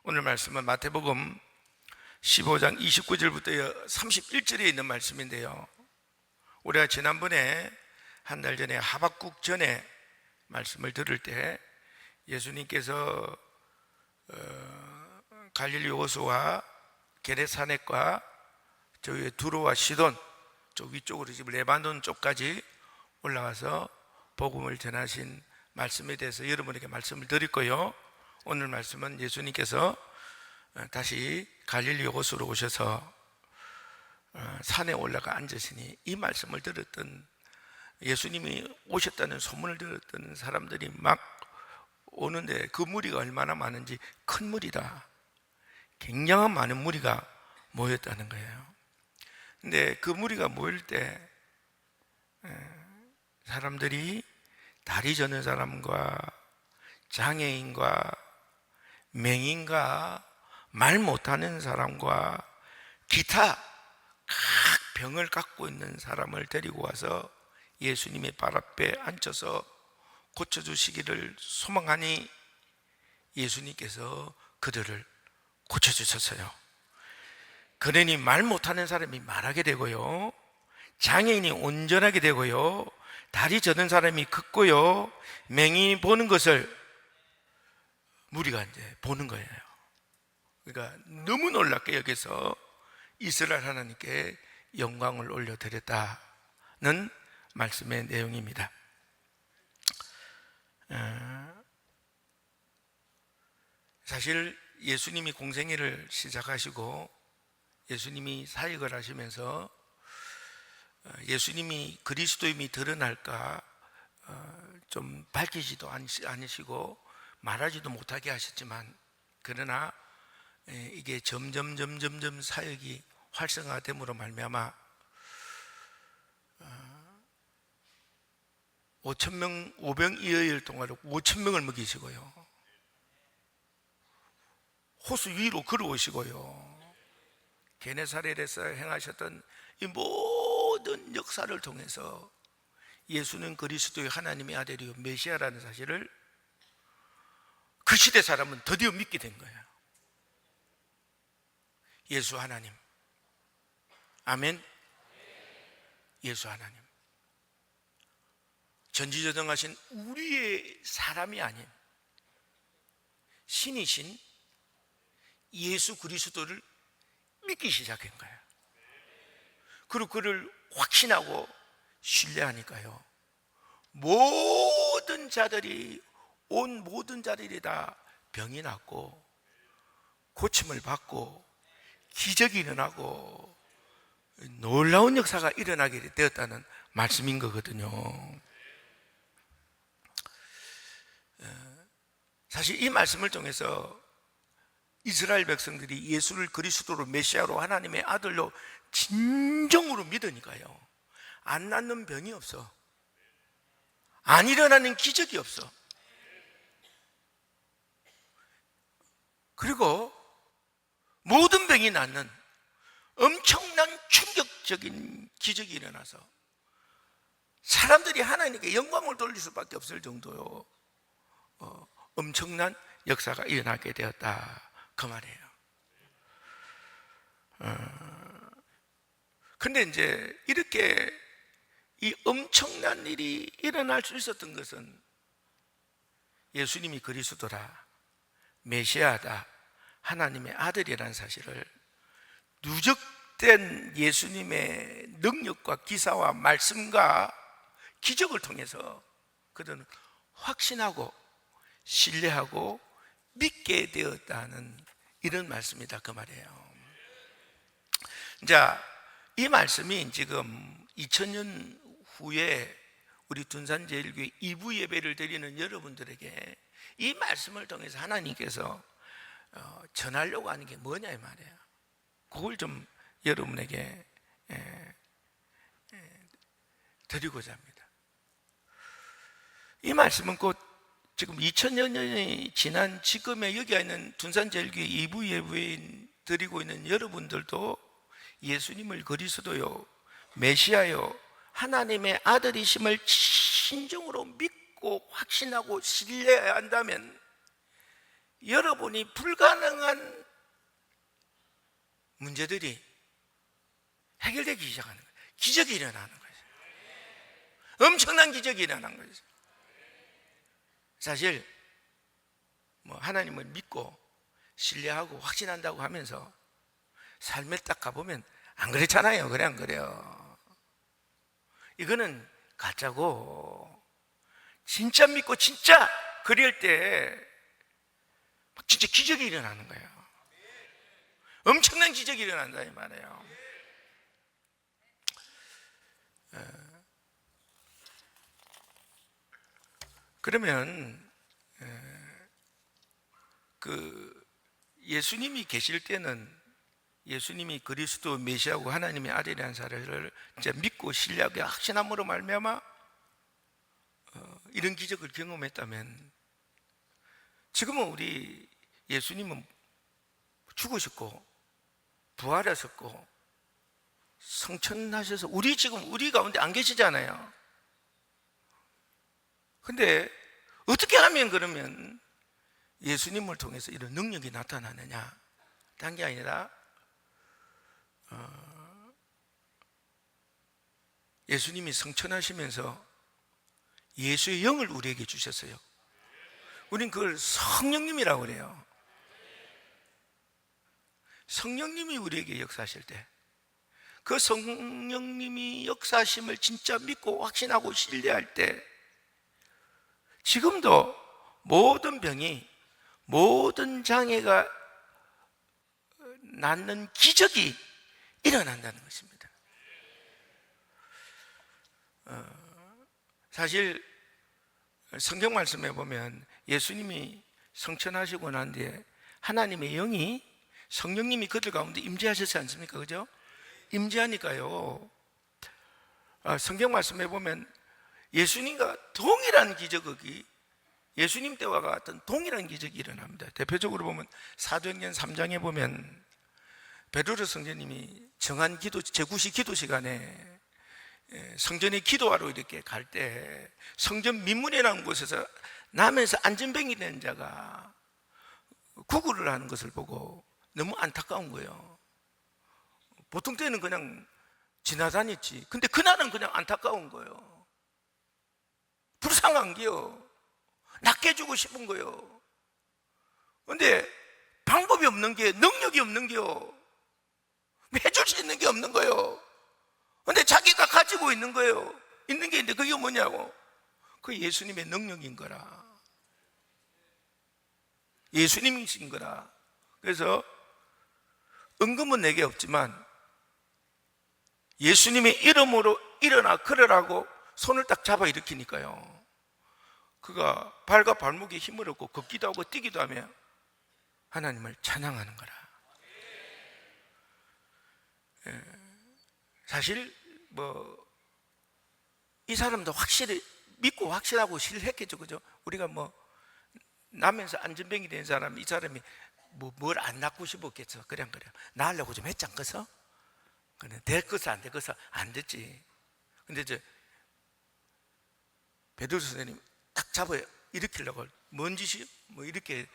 오늘 말씀은 마태복음 15장 29절부터 31절에 있는 말씀인데요, 우리가 지난번에 한 달 전에 하박국 전에 말씀을 들을 때 예수님께서 갈릴리 호수와 게네사렛과 저 위에 두로와 시돈 저 위쪽으로 지금 레바논 쪽까지 올라가서 복음을 전하신 말씀에 대해서 여러분에게 말씀을 드릴 거요. 오늘 말씀은 예수님께서 다시 갈릴리 호수로 오셔서 산에 올라가 앉으시니 이 말씀을 들었던, 예수님이 오셨다는 소문을 들었던 사람들이 막 오는데 그 무리가 얼마나 많은지, 큰 무리다, 굉장한 많은 무리가 모였다는 거예요. 근데 그 무리가 모일 때 사람들이 다리 저는 사람과 장애인과 맹인과 말 못하는 사람과 기타 각 병을 갖고 있는 사람을 데리고 와서 예수님의 발 앞에 앉혀서 고쳐주시기를 소망하니 예수님께서 그들을 고쳐주셨어요. 그러니 말 못하는 사람이 말하게 되고요, 장애인이 온전하게 되고요, 다리 저는 사람이 걷고요, 맹인이 보는 것을 무리가 이제 보는 거예요. 그러니까 너무 놀랍게 여기서 이스라엘 하나님께 영광을 올려드렸다는 말씀의 내용입니다. 사실 예수님이 공생애를 시작하시고 예수님이 사역을 하시면서 예수님이 그리스도임이 드러날까 좀 밝히지도 않으시고 말하지도 못하게 하셨지만, 그러나 이게 점점 사역이 활성화됨으로 말미암아 5,000명, 500여일 동안 5,000명을 먹이시고요, 호수 위로 걸어오시고요, 게네사렛에서 행하셨던 이 모든 역사를 통해서 예수는 그리스도의 하나님의 아들이요 메시아라는 사실을 그 시대 사람은 드디어 믿게 된 거예요. 예수 하나님, 아멘. 예수 하나님, 전지전능하신 우리의 사람이 아닌 신이신 예수 그리스도를 믿기 시작한 거예요. 그리고 그를 확신하고 신뢰하니까요, 모든 자들이, 온 모든 자들이 다 병이 낫고 고침을 받고 기적이 일어나고 놀라운 역사가 일어나게 되었다는 말씀인 거거든요. 사실 이 말씀을 통해서 이스라엘 백성들이 예수를 그리스도로 메시아로 하나님의 아들로 진정으로 믿으니까요, 안 낫는 병이 없어, 안 일어나는 기적이 없어. 그리고 모든 병이 낫는 엄청난 충격적인 기적이 일어나서 사람들이 하나님께 영광을 돌릴 수밖에 없을 정도로 엄청난 역사가 일어나게 되었다, 그 말이에요. 근데 이제 이렇게 이 엄청난 일이 일어날 수 있었던 것은 예수님이 그리스도라, 메시아다, 하나님의 아들이라는 사실을 누적된 예수님의 능력과 기사와 말씀과 기적을 통해서 그들은 확신하고 신뢰하고 믿게 되었다는 이런 말씀이다, 그 말이에요. 자, 이 말씀이 지금 2000년 후에 우리 둔산제일교회 2부 예배를 드리는 여러분들에게 이 말씀을 통해서 하나님께서 전하려고 하는 게 뭐냐 이 말이에요. 그걸 좀 여러분에게 드리고자 합니다. 이 말씀은 곧 지금 2000년이 지난 지금의 여기 있는 둔산제일교회 2부 예배에 드리고 있는 여러분들도 예수님을 그리스도요 메시아요 하나님의 아들이심을 진정으로 믿고 확신하고 신뢰해야 한다면 여러분이 불가능한 문제들이 해결되기 시작하는 거예요. 기적이 일어나는 거예요. 엄청난 기적이 일어난 거예요. 사실 하나님을 믿고 신뢰하고 확신한다고 하면서 삶에 딱 가보면 안 그렇잖아요. 그래 안 그래요? 이거는 가짜고, 진짜 믿고 진짜 그럴 때 진짜 기적이 일어나는 거예요. 엄청난 기적이 일어난다 이 말이에요. 그러면 예수님이 계실 때는 예수님이 그리스도 메시아고 하나님의 아들이라는 사실을 이제 믿고 신뢰하고 확신함으로 말미암아 이런 기적을 경험했다면, 지금은 우리 예수님은 죽으셨고 부활하셨고 성천하셔서 지금 우리 가운데 안 계시잖아요. 근데 어떻게 하면 그러면 예수님을 통해서 이런 능력이 나타나느냐? 딴 게 아니라 예수님이 성천하시면서 예수의 영을 우리에게 주셨어요. 우린 그걸 성령님이라고 그래요. 성령님이 우리에게 역사하실 때, 그 성령님이 역사하심을 진짜 믿고 확신하고 신뢰할 때, 지금도 모든 병이, 모든 장애가 낫는 기적이 일어난다는 것입니다. 사실 성경 말씀에 보면 예수님이 성천하시고 난 뒤에 하나님의 영이, 성령님이 그들 가운데 임재하셨지 않습니까? 그죠? 임재하니까요, 성경 말씀에 보면 예수님과 동일한 기적이, 예수님 때와 같은 동일한 기적이 일어납니다. 대표적으로 보면 사도행전 3장에 보면 베드로 성전님이 정한 기도, 제9시 기도 시간에 성전에 기도하러 이렇게 갈 때 성전 민문이라는 곳에서 남에서 안전병이 된 자가 구걸을 하는 것을 보고 너무 안타까운 거예요. 보통 때는 그냥 지나다녔지. 근데 그날은 그냥 안타까운 거예요. 불쌍한 게요. 낚여주고 싶은 거예요. 근데 방법이 없는 게, 능력이 없는 게요. 해줄 수 있는 게 없는 거예요. 근데 자기가 가지고 있는 거예요. 있는 게 있는데 그게 뭐냐고. 그 예수님의 능력인 거라. 예수님이신 거라. 그래서 은금은 내게 없지만 예수님의 이름으로 일어나 걸으라고 손을 딱 잡아 일으키니까요, 그가 발과 발목에 힘을 얻고 걷기도 하고 뛰기도 하며 하나님을 찬양하는 거라. 사실 이 사람도 확실히 믿고 확실하고 신뢰했겠죠. 그죠? 우리가 나면서 안전병이 된 사람, 이 사람이 뭘 안 낳고 싶었겠어. 그래 안 그래요? 낳으려고 좀 했지 않겠어? 그래, 될 것을 안 될 것을 안 됐지. 근데 베드로 선생님 딱 잡아 일으키려고, 뭔 짓이 이렇게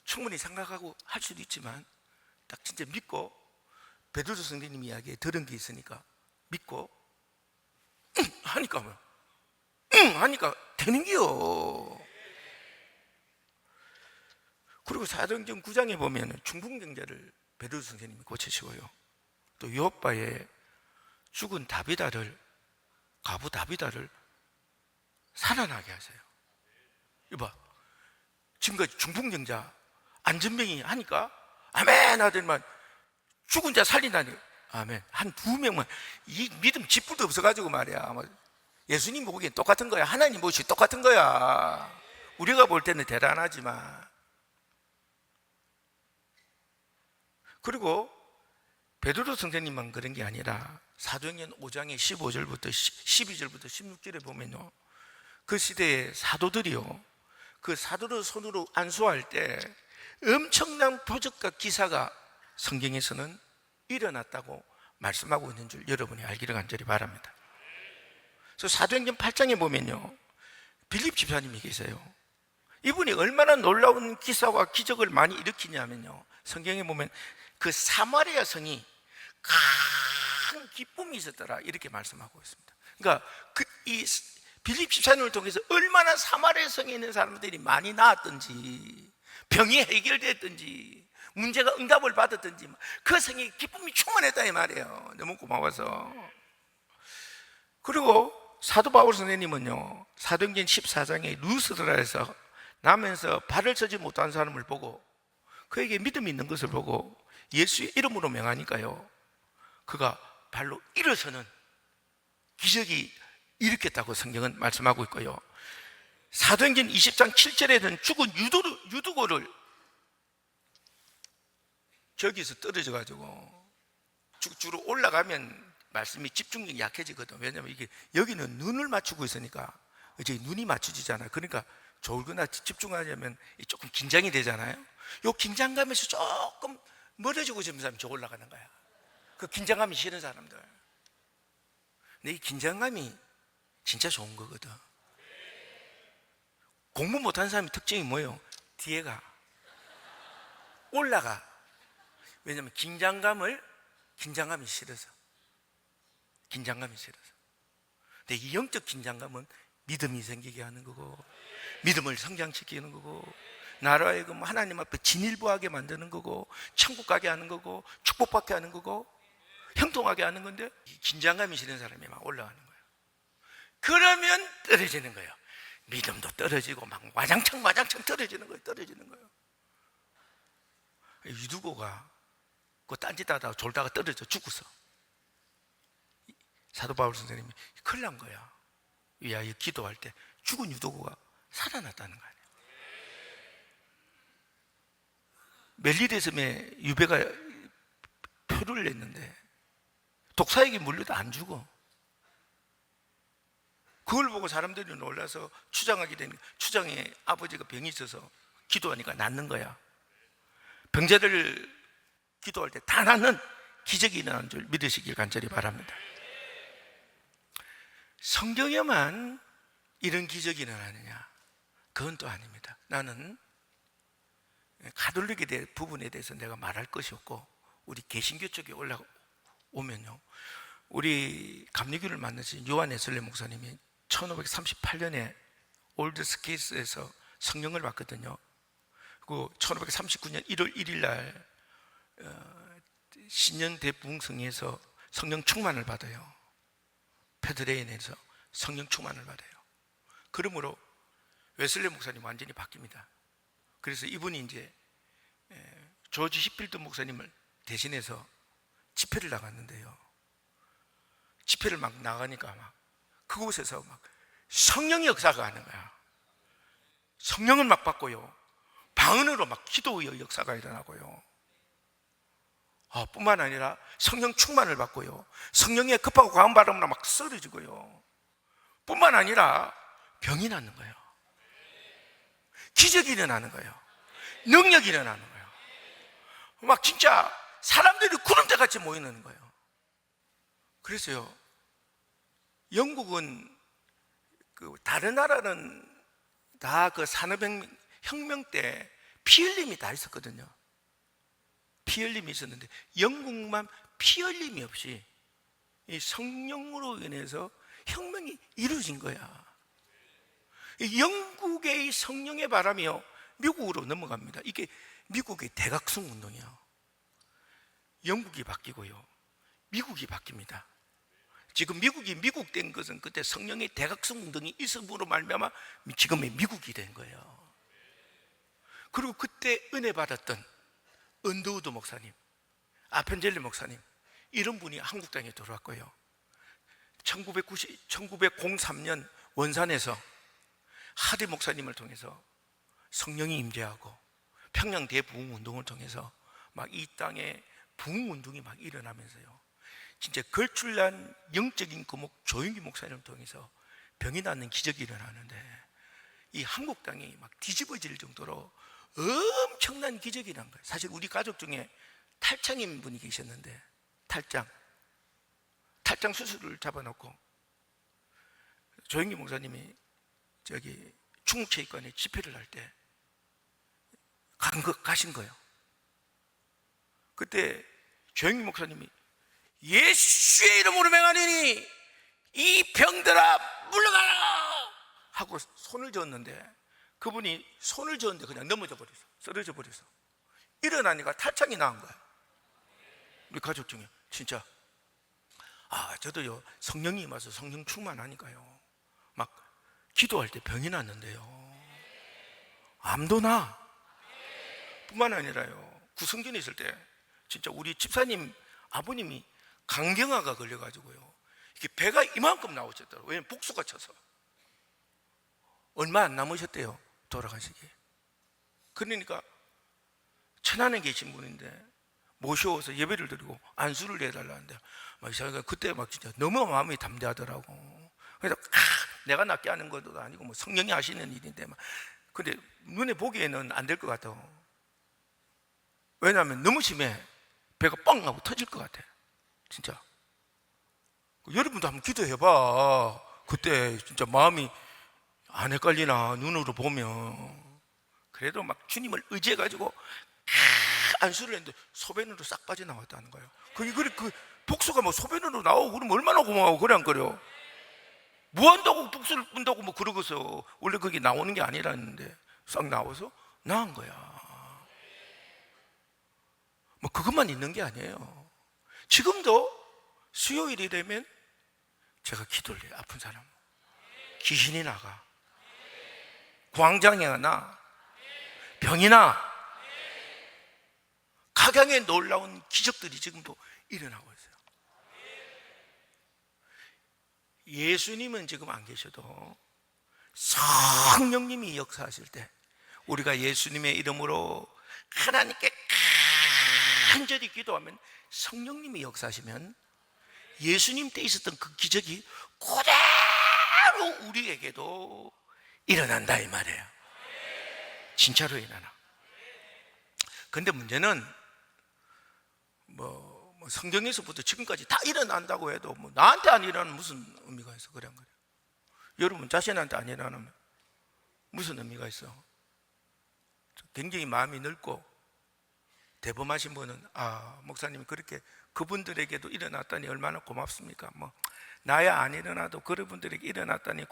충분히 생각하고 할 수도 있지만 딱 진짜 믿고, 베드로 선생님 이야기에 들은 게 있으니까 믿고 하니까 하니까 되는 게요. 그리고 사도행전 9장에 보면 중풍병자를 베드로 선생님이 고치시고요, 또 요바의 죽은 가부 다비다를 살아나게 하세요. 이봐, 지금까지 중풍병자, 안전병이 하니까 아멘 하더니만 죽은 자 살린다니, 아멘. 한 두 명만, 이 믿음 짓불도 없어가지고 말이야. 예수님 보기엔 똑같은 거야. 하나님 보시 똑같은 거야. 우리가 볼 때는 대단하지만. 그리고 베드로 선생님만 그런 게 아니라 사도행전 5장의 15절부터 12절부터 16절에 보면요, 그 시대의 사도들이요, 그 사도를 손으로 안수할 때 엄청난 표적과 기사가 성경에서는 일어났다고 말씀하고 있는 줄 여러분이 알기를 간절히 바랍니다. 그래서 사도행전 8장에 보면요, 빌립 집사님이 계세요. 이분이 얼마나 놀라운 기사와 기적을 많이 일으키냐면요, 성경에 보면 그 사마리아 성이 큰 기쁨이 있었더라 이렇게 말씀하고 있습니다. 그러니까 이 빌립 집사님을 통해서 얼마나 사마리아 성에 있는 사람들이 많이 나았던지, 병이 해결됐든지, 문제가 응답을 받았든지 그 성에 기쁨이 충만했다 이 말이에요. 너무 고마워서. 그리고 사도 바울 선생님은요, 사도행전 14장에 루스드라에서 나면서 발을 서지 못한 사람을 보고 그에게 믿음이 있는 것을 보고 예수의 이름으로 명하니까요, 그가 발로 일어서는 기적이 일으켰다고 성경은 말씀하고 있고요, 사도행전 20장 7절에는 죽은 유두고를 저기서 떨어져 가지고 쭉쭉 올라가면 말씀이 집중력이 약해지거든. 왜냐하면 이게 여기는 눈을 맞추고 있으니까 이제 눈이 맞춰지잖아요. 그러니까 졸거나 집중하려면 조금 긴장이 되잖아요. 요 긴장감에서 조금 멀어지고 싶은 사람이 저 올라가는 거야. 그 긴장감이 싫은 사람들. 근데 이 긴장감이 진짜 좋은 거거든. 공부 못하는 사람의 특징이 뭐예요? 뒤에가 올라가. 왜냐하면 긴장감이 싫어서. 근데 이 영적 긴장감은 믿음이 생기게 하는 거고, 믿음을 성장시키는 거고, 나라의 하나님 앞에 진일보하게 만드는 거고, 천국 가게 하는 거고, 축복받게 하는 거고, 형통하게 하는 건데, 이 긴장감이 싫은 사람이 막 올라가는 거예요. 그러면 떨어지는 거예요. 믿음도 떨어지고 막 와장창 떨어지는 거예요. 유두고가 그 딴짓하다가 졸다가 떨어져 죽었어. 사도 바울 선생님이 큰일 난 거야. 위하여 기도할 때 죽은 유두고가 살아났다는 거 아니에요. 멜리데섬에 유배가 표를 냈는데 독사에게 물려도 안 죽어. 그걸 보고 사람들이 놀라서 추장하게 되는, 추장의 아버지가 병이 있어서 기도하니까 낫는 거야. 병자들 기도할 때 다 낫는 기적이 일어나는 줄 믿으시길 간절히 바랍니다. 성경에만 이런 기적이 일어나느냐? 그건 또 아닙니다. 나는 가톨릭에 대한 부분에 대해서 내가 말할 것이 없고, 우리 개신교 쪽에 올라오면요, 우리 감리교를 만나신 요한 에슬레 목사님이 1538년에 올드 스케이스에서 성령을 받거든요. 그리고 1539년 1월 1일 날 신년 대부흥성에서 성령 충만을 받아요. 페드레인에서 성령 충만을 받아요. 그러므로 웨슬레 목사님 완전히 바뀝니다. 그래서 이분이 이제 조지 히필드 목사님을 대신해서 집회를 나갔는데요, 집회를 막 나가니까 막 그곳에서 막 성령의 역사가 하는 거야. 성령을 막 받고요, 방언으로 막 기도의 역사가 일어나고요, 뿐만 아니라 성령 충만을 받고요, 성령의 급하고 강한 바람으로 막 쓰러지고요, 뿐만 아니라 병이 낫는 거예요. 기적이 일어나는 거예요. 능력이 일어나는 거예요. 막 진짜 사람들이 구름대 같이 모이는 거예요. 그래서요, 영국은 다른 나라는 다 그 산업혁명 때 피 흘림이 다 있었거든요. 피 흘림이 있었는데 영국만 피 흘림이 없이 이 성령으로 인해서 혁명이 이루어진 거야. 영국의 이 성령의 바람이요, 미국으로 넘어갑니다. 이게 미국의 대각성 운동이요. 영국이 바뀌고요, 미국이 바뀝니다. 지금 미국이 미국된 것은 그때 성령의 대각성 운동이 있음으로 말미암아 지금의 미국이 된 거예요. 그리고 그때 은혜 받았던 언더우드 목사님, 아펜젤리 목사님, 이런 분이 한국 땅에 들어왔고요, 1903년 원산에서 하디 목사님을 통해서 성령이 임재하고 평양 대부흥 운동을 통해서 막 이 땅에 부흥 운동이 막 일어나면서요, 진짜 걸출난 영적인 거목 조용기 목사님을 통해서 병이 낫는 기적이 일어나는데, 이 한국 땅이 막 뒤집어질 정도로 엄청난 기적이 일어난 거예요. 사실 우리 가족 중에 탈장인 분이 계셨는데, 탈장 수술을 잡아놓고 조영기 목사님이 충무체육관에 집회를 할 때 가신 거예요. 그때 조영기 목사님이 예수의 이름으로 명하노니 이 병들아 물러가라 하고 손을 저었는데, 그분이 손을 저었는데 그냥 넘어져 버렸어. 쓰러져 버렸어. 일어나니까 탈창이 나은 거야. 우리 가족 중에 진짜 저도요, 성령이 임해서 성령 충만하니까요, 막 기도할 때 병이 났는데요, 암도 나 뿐만 아니라요, 구성진에 있을 때 진짜 우리 집사님 아버님이 간경화가 걸려가지고요, 이게 배가 이만큼 나오셨더라고요. 왜냐면 복수가 쳐서 얼마 안 남으셨대요, 돌아가시기. 그러니까 천안에 계신 분인데 모셔서 예배를 드리고 안수를 내달라는데, 막 자기가 그때 막 진짜 너무 마음이 담대하더라고. 그래서 내가 낫게 하는 것도 아니고 뭐 성령이 하시는 일인데 막, 근데 눈에 보기에는 안 될 것 같아. 왜냐하면 너무 심해. 배가 뻥 하고 터질 것 같아 진짜. 여러분도 한번 기도해봐. 그때 진짜 마음이 안 헷갈리나, 눈으로 보면. 그래도 막 주님을 의지해가지고 안수를 했는데 소변으로 싹 빠져나왔다는 거예요. 그 복수가 뭐 소변으로 나오고 그러면 얼마나 고마워. 그래 안 그래요? 뭐 한다고 복수를 꾼다고 뭐 그러고서, 원래 그게 나오는 게 아니라는데 싹 나와서 나은 거야. 뭐 그것만 있는 게 아니에요. 지금도 수요일이 되면 제가 기도를 해요. 아픈 사람 귀신이 나가, 광장에 나, 병이 나. 각양에 놀라운 기적들이 지금도 일어나고 있어요. 예수님은 지금 안 계셔도 성령님이 역사하실 때, 우리가 예수님의 이름으로 하나님께 간절히 기도하면 성령님이 역사하시면 예수님 때 있었던 그 기적이 그대로 우리에게도 일어난다 이 말이에요. 진짜로 일어나. 근데 문제는 뭐 성경에서부터 지금까지 다 일어난다고 해도 뭐 나한테 안 일어나는 무슨 의미가 있어? 그래 안 그래? 여러분 자신한테 안 일어나면 무슨 의미가 있어? 굉장히 마음이 넓고 대범하신 분은 목사님이 그렇게 그분들에게도 일어났다니 얼마나 고맙습니까? 뭐 나야 안 일어나도 그런 분들에게 일어났다니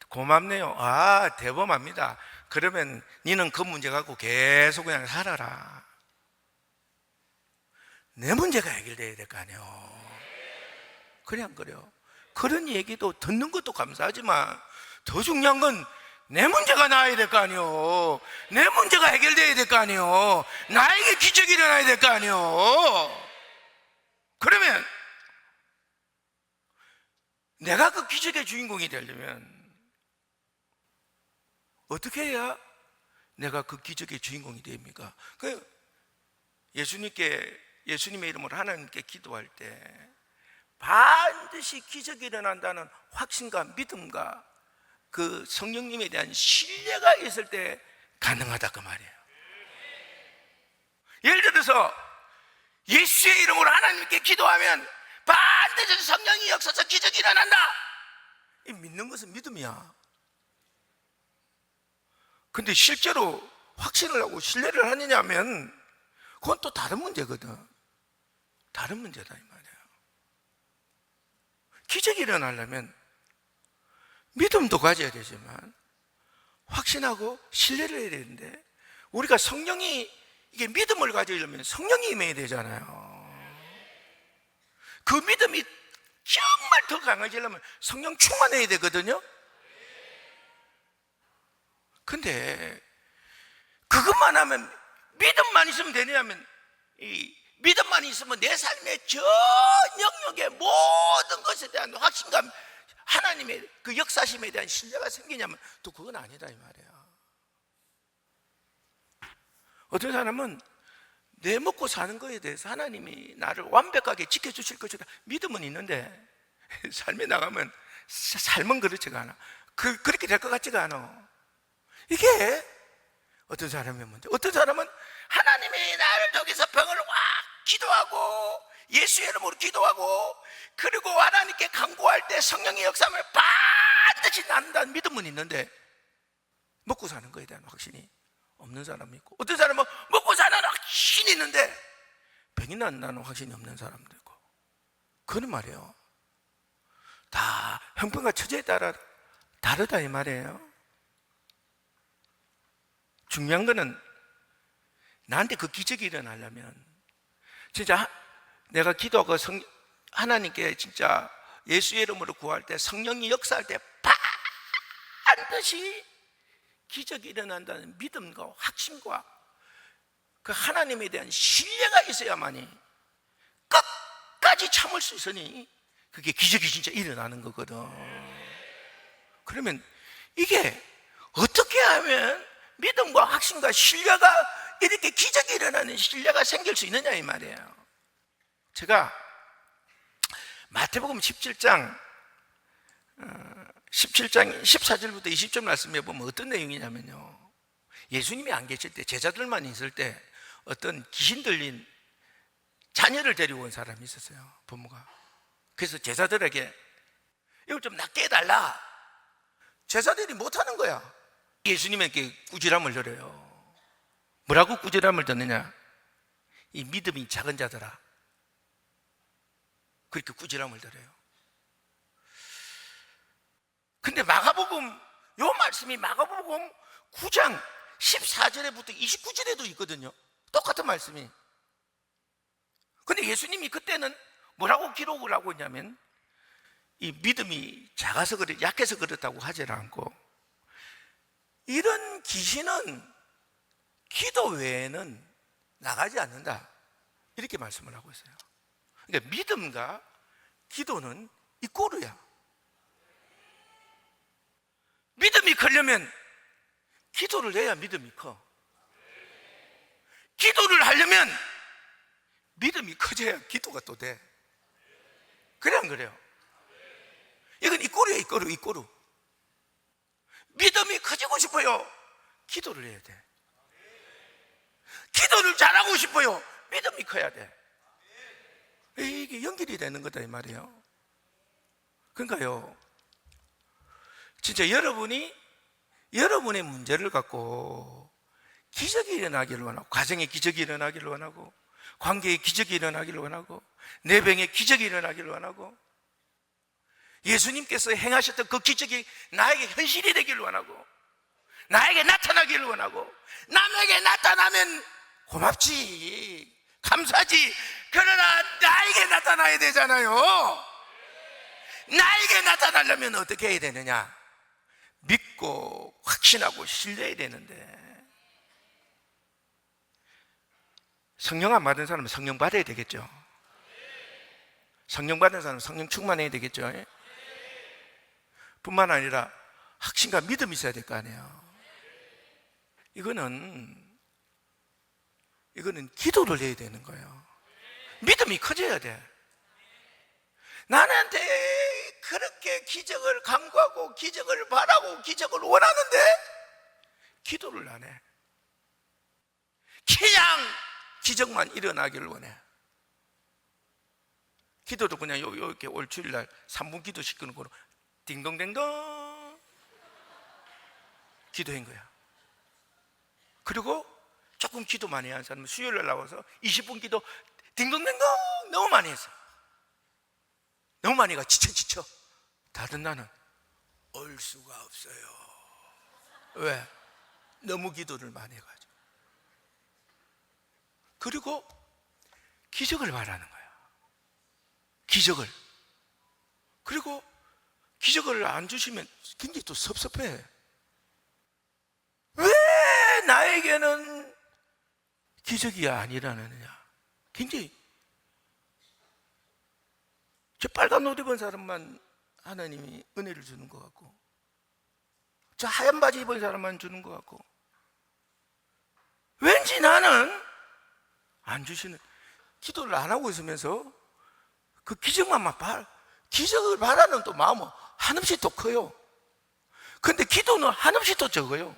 고맙네요. 대범합니다. 그러면 니는 그 문제 갖고 계속 그냥 살아라. 내 문제가 해결돼야 될 거 아니에요. 그래 안 그래요? 그런 얘기도 듣는 것도 감사하지만 더 중요한 건 내 문제가 나아야 될 거 아니에요. 내 문제가 해결돼야 될 거 아니에요. 나에게 기적이 일어나야 될 거 아니에요. 그러면 내가 그 기적의 주인공이 되려면 어떻게 해야 내가 그 기적의 주인공이 됩니까? 예수님의 이름으로 하나님께 기도할 때 반드시 기적이 일어난다는 확신과 믿음과 그 성령님에 대한 신뢰가 있을 때 가능하다 그 말이에요. 예를 들어서 예수의 이름으로 하나님께 기도하면 반드시 성령이 역사서 기적이 일어난다. 이 믿는 것은 믿음이야. 근데 실제로 확신을 하고 신뢰를 하느냐 하면 그건 또 다른 문제거든. 다른 문제다 이 말이에요. 기적이 일어나려면 믿음도 가져야 되지만 확신하고 신뢰를 해야 되는데, 우리가 이게 믿음을 가지려면 성령이 임해야 되잖아요. 그 믿음이 정말 더 강해지려면 성령 충만해야 되거든요. 근데 그것만 하면, 믿음만 있으면 되냐면, 이 믿음만 있으면 내 삶의 전 영역의 모든 것에 대한 확신감, 하나님의 그 역사심에 대한 신뢰가 생기냐면 또 그건 아니다 이 말이야. 어떤 사람은 내 먹고 사는 거에 대해서 하나님이 나를 완벽하게 지켜주실 것이다 믿음은 있는데 삶에 나가면 삶은 그렇지가 않아. 그렇게 될 것 같지가 않아. 이게 어떤 사람의 문제. 어떤 사람은 하나님이 나를 통해서 병을 확 기도하고 예수의 이름으로 기도하고 그리고 하나님께 간구할 때 성령의 역사함을 반드시 낳는다는 믿음은 있는데 먹고 사는 거에 대한 확신이 없는 사람이 있고, 어떤 사람은 먹고 사는 확신이 있는데 병이 난다는 확신이 없는 사람도 있고. 그런 말이에요. 다 형편과 처지에 따라 다르다 이 말이에요. 중요한 거는 나한테 그 기적이 일어나려면 진짜 내가 기도하고 하나님께 진짜 예수의 이름으로 구할 때, 성령이 역사할 때 반드시 기적이 일어난다는 믿음과 확신과 그 하나님에 대한 신뢰가 있어야만이 끝까지 참을 수 있으니 그게 기적이 진짜 일어나는 거거든. 그러면 이게 어떻게 하면 믿음과 확신과 신뢰가 이렇게 기적이 일어나는 신뢰가 생길 수 있느냐 이 말이에요. 제가 마태복음 17장 14절부터 20절 말씀해 보면 어떤 내용이냐면요, 예수님이 안 계실 때, 제자들만 있을 때 어떤 귀신 들린 자녀를 데리고 온 사람이 있었어요, 부모가. 그래서 제자들에게 이걸 좀 낫게 해달라. 제자들이 못하는 거야. 예수님에게 꾸지람을 들어요. 뭐라고 꾸지람을 듣느냐? 이 믿음이 작은 자들아, 그렇게 꾸지람을 들어요. 근데 마가복음, 요 말씀이 마가복음 9장 14절에부터 29절에도 있거든요. 똑같은 말씀이. 근데 예수님이 그때는 뭐라고 기록을 하고 있냐면, 이 믿음이 작아서 그래, 약해서 그렇다고 하지 않고, 이런 귀신은 기도 외에는 나가지 않는다, 이렇게 말씀을 하고 있어요. 그러니까 믿음과 기도는 이꼬르야. 믿음이 크려면 기도를 해야 믿음이 커. 기도를 하려면 믿음이 커져야 기도가 또 돼. 그래 안 그래요? 이건 이꼬르야, 이꼬르. 믿음이 커지고 싶어요, 기도를 해야 돼. 기도를 잘하고 싶어요, 믿음이 커야 돼. 이게 연결이 되는 거다 이 말이에요. 그러니까요, 진짜 여러분이 여러분의 문제를 갖고 기적이 일어나기를 원하고, 가정에 기적이 일어나기를 원하고, 관계에 기적이 일어나기를 원하고, 내 병에 기적이 일어나기를 원하고, 예수님께서 행하셨던 그 기적이 나에게 현실이 되기를 원하고, 나에게 나타나기를 원하고, 남에게 나타나면 고맙지, 감사하지. 그러나 나에게 나타나야 되잖아요. 나에게 나타나려면 어떻게 해야 되느냐? 믿고 확신하고 신뢰해야 되는데, 성령 안 받은 사람은 성령 받아야 되겠죠. 성령 받은 사람은 성령 충만해야 되겠죠. 뿐만 아니라 확신과 믿음이 있어야 될 거 아니에요. 이거는 기도를 해야 되는 거예요. 믿음이 커져야 돼. 나한테 그렇게 기적을 간구하고 기적을 바라고 기적을 원하는데 기도를 안 해. 그냥 기적만 일어나기를 원해. 기도도 그냥 이렇게 올 주일날 3분 기도 시키는 거로 딩동댕동 기도한 거야. 그리고 조금 기도 많이 한 사람은 수요일날 나와서 20분 기도 딩동댕동 너무 많이 했어. 너무 많이 가 지쳐. 다른 나는 올 수가 없어요. 왜? 너무 기도를 많이 해가지고. 그리고 기적을 바라는 거야. 기적을. 그리고 기적을 안 주시면 굉장히 또 섭섭해. 왜 나에게는 기적이 안 일어나느냐? 굉장히, 저 빨간 옷 입은 사람만 하나님이 은혜를 주는 것 같고, 저 하얀 바지 입은 사람만 주는 것 같고, 왠지 나는 안 주시는, 기도를 안 하고 있으면서 그 기적만 기적을 바라는 또 마음은 한없이 또 커요. 근데 기도는 한없이 또 적어요.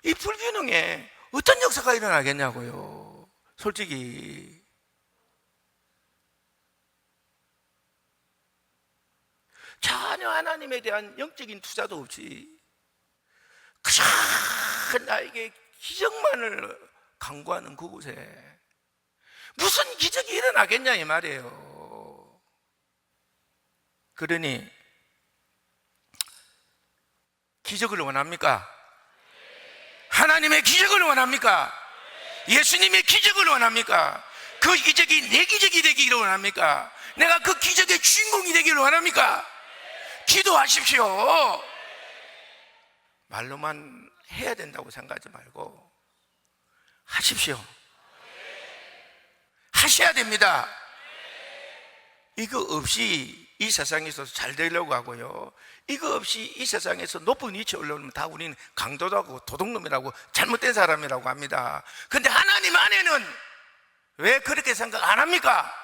이 불균형에 어떤 역사가 일어나겠냐고요, 솔직히. 전혀 하나님에 대한 영적인 투자도 없이 큰 나에게 기적만을 간구하는 그곳에 무슨 기적이 일어나겠냐 이 말이에요. 그러니 기적을 원합니까? 하나님의 기적을 원합니까? 예수님의 기적을 원합니까? 그 기적이 내 기적이 되기를 원합니까? 내가 그 기적의 주인공이 되기를 원합니까? 기도하십시오. 말로만 해야 된다고 생각하지 말고 하십시오. 하셔야 됩니다. 이거 없이 이 세상에서 잘 되려고 하고요, 이거 없이 이 세상에서 높은 위치에 올라오면 다 우리는 강도라고 도둑놈이라고 잘못된 사람이라고 합니다. 근데 하나님 안에는 왜 그렇게 생각 안 합니까?